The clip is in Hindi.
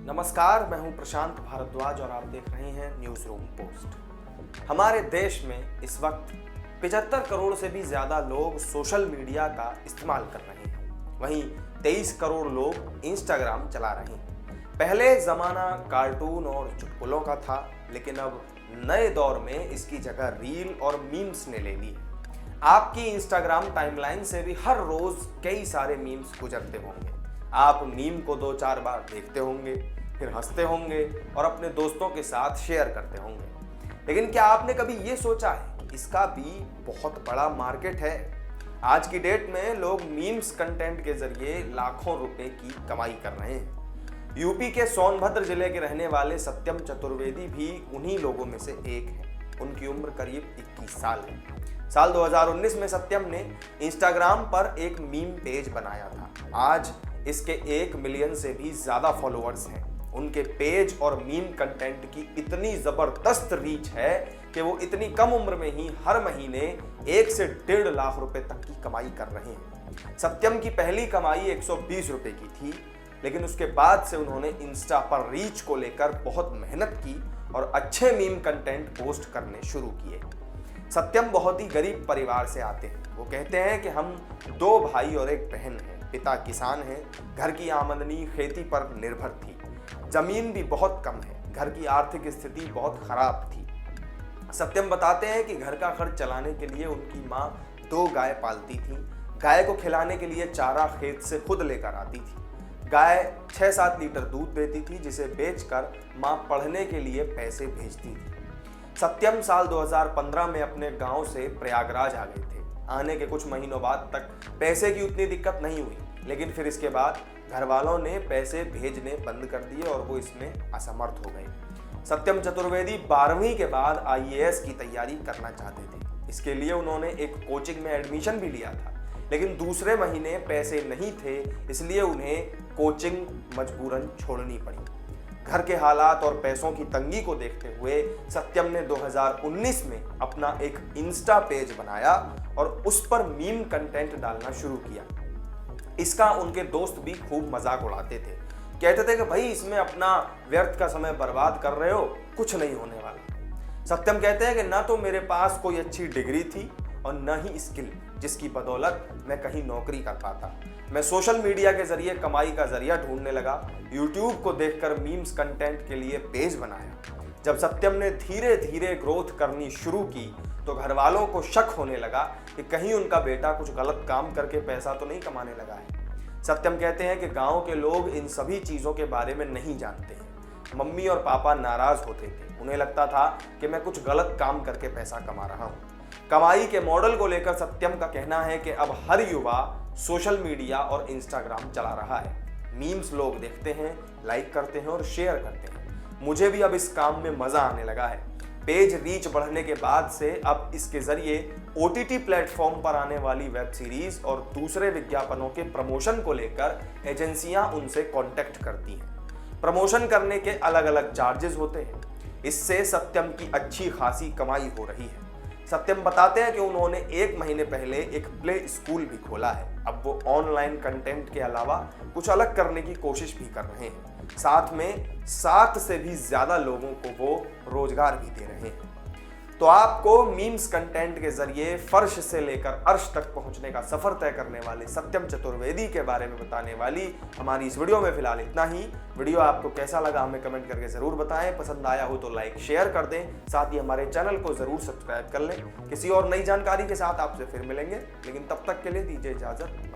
नमस्कार, मैं हूं प्रशांत भारद्वाज और आप देख रहे हैं न्यूज रूम पोस्ट। हमारे देश में इस वक्त 75 करोड़ से भी ज्यादा लोग सोशल मीडिया का इस्तेमाल कर रहे हैं। वहीं 23 करोड़ लोग इंस्टाग्राम चला रहे हैं। पहले जमाना कार्टून और चुटकुलों का था, लेकिन अब नए दौर में इसकी जगह रील और मीम्स ने ले ली है। आपकी इंस्टाग्राम टाइमलाइन से भी हर रोज कई सारे मीम्स गुजरते होंगे। आप मीम को 2-4 बार देखते होंगे, फिर हंसते होंगे और अपने दोस्तों के साथ शेयर करते होंगे। लेकिन क्या आपने कभी ये सोचा है इसका भी बहुत बड़ा मार्केट है? आज की डेट में लोग मीम्स कंटेंट के जरिए लाखों रुपए की कमाई कर रहे हैं। यूपी के सोनभद्र जिले के रहने वाले सत्यम चतुर्वेदी भी उन्हीं लोगों में से एक हैं। उनकी उम्र करीब 21 साल है। साल 2019 में सत्यम ने इंस्टाग्राम पर एक मीम पेज बनाया था। आज इसके 1 मिलियन से भी ज्यादा फॉलोअर्स हैं। उनके पेज और मीम कंटेंट की इतनी जबरदस्त रीच है कि वो इतनी कम उम्र में ही हर महीने 1 से 1.5 लाख रुपए तक की कमाई कर रहे हैं। सत्यम की पहली कमाई 120 रुपए की थी, लेकिन उसके बाद से उन्होंने इंस्टा पर रीच को लेकर बहुत मेहनत की और अच्छे मीम कंटेंट पोस्ट करने शुरू किए। सत्यम बहुत ही गरीब परिवार से आते हैं। वो कहते हैं कि हम 2 भाई और एक बहन हैं। पिता किसान हैं। घर की आमदनी खेती पर निर्भर थी। जमीन भी बहुत कम है। घर की आर्थिक स्थिति बहुत खराब थी। सत्यम बताते हैं कि घर का खर्च चलाने के लिए उनकी माँ 2 गाय पालती थी। गाय को खिलाने के लिए चारा खेत से खुद लेकर आती थी। गाय 6-7 लीटर दूध देती थी, जिसे बेचकर माँ पढ़ने के लिए पैसे भेजती थी। सत्यम साल 2015 में अपने गांव से प्रयागराज आ गए थे। आने के कुछ महीनों बाद तक पैसे की उतनी दिक्कत नहीं हुई, लेकिन फिर इसके बाद घर वालों ने पैसे भेजने बंद कर दिए और वो इसमें असमर्थ हो गए। सत्यम चतुर्वेदी 12वीं के बाद IAS की तैयारी करना चाहते थे। इसके लिए उन्होंने एक कोचिंग में एडमिशन भी लिया था, लेकिन दूसरे महीने पैसे नहीं थे, इसलिए उन्हें कोचिंग मजबूरन छोड़नी पड़ी। घर के हालात और पैसों की तंगी को देखते हुए सत्यम ने 2019 में अपना एक इंस्टा पेज बनाया और उस पर मीम कंटेंट डालना शुरू किया। इसका उनके दोस्त भी खूब मजाक उड़ाते थे। कहते थे कि भाई इसमें अपना व्यर्थ का समय बर्बाद कर रहे हो, कुछ नहीं होने वाला। सत्यम कहते हैं कि ना तो मेरे पास कोई अच्छी डिग्री थी और न ही स्किल, जिसकी बदौलत मैं कहीं नौकरी कर पाता। मैं सोशल मीडिया के जरिए कमाई का जरिया ढूंढने लगा। यूट्यूब को देखकर मीम्स कंटेंट के लिए पेज बनाया। जब सत्यम ने धीरे धीरे ग्रोथ करनी शुरू की तो घर वालों को शक होने लगा कि कहीं उनका बेटा कुछ गलत काम करके पैसा तो नहीं कमाने लगा है। सत्यम कहते हैं कि गांव के लोग इन सभी चीज़ों के बारे में नहीं जानते हैं। मम्मी और पापा नाराज होते थे। उन्हें लगता था कि मैं कुछ गलत काम करके पैसा कमा रहा हूँ। कमाई के मॉडल को लेकर सत्यम का कहना है कि अब हर युवा सोशल मीडिया और इंस्टाग्राम चला रहा है। मीम्स लोग देखते हैं, लाइक करते हैं और शेयर करते हैं। मुझे भी अब इस काम में मजा आने लगा है। पेज रीच बढ़ने के बाद से अब इसके जरिए OTT प्लेटफॉर्म पर आने वाली वेब सीरीज और दूसरे विज्ञापनों के प्रमोशन को लेकर एजेंसियां उनसे कांटेक्ट करती हैं। प्रमोशन करने के अलग अलग चार्जेस होते हैं। इससे सत्यम की अच्छी खासी कमाई हो रही है। सत्यम बताते हैं कि उन्होंने 1 महीने पहले एक प्ले स्कूल भी खोला है। अब वो ऑनलाइन कंटेंट के अलावा कुछ अलग करने की कोशिश भी कर रहे हैं। साथ में 7 से भी ज्यादा लोगों को वो रोजगार भी दे रहे हैं। तो आपको मीम्स कंटेंट के जरिए फर्श से लेकर अर्श तक पहुंचने का सफर तय करने वाले सत्यम चतुर्वेदी के बारे में बताने वाली हमारी इस वीडियो में फिलहाल इतना ही। वीडियो आपको कैसा लगा हमें कमेंट करके जरूर बताएं। पसंद आया हो तो लाइक शेयर कर दें। साथ ही हमारे चैनल को जरूर सब्सक्राइब कर लें। किसी और नई जानकारी के साथ आपसे फिर मिलेंगे, लेकिन तब तक के लिए दीजिए इजाजत।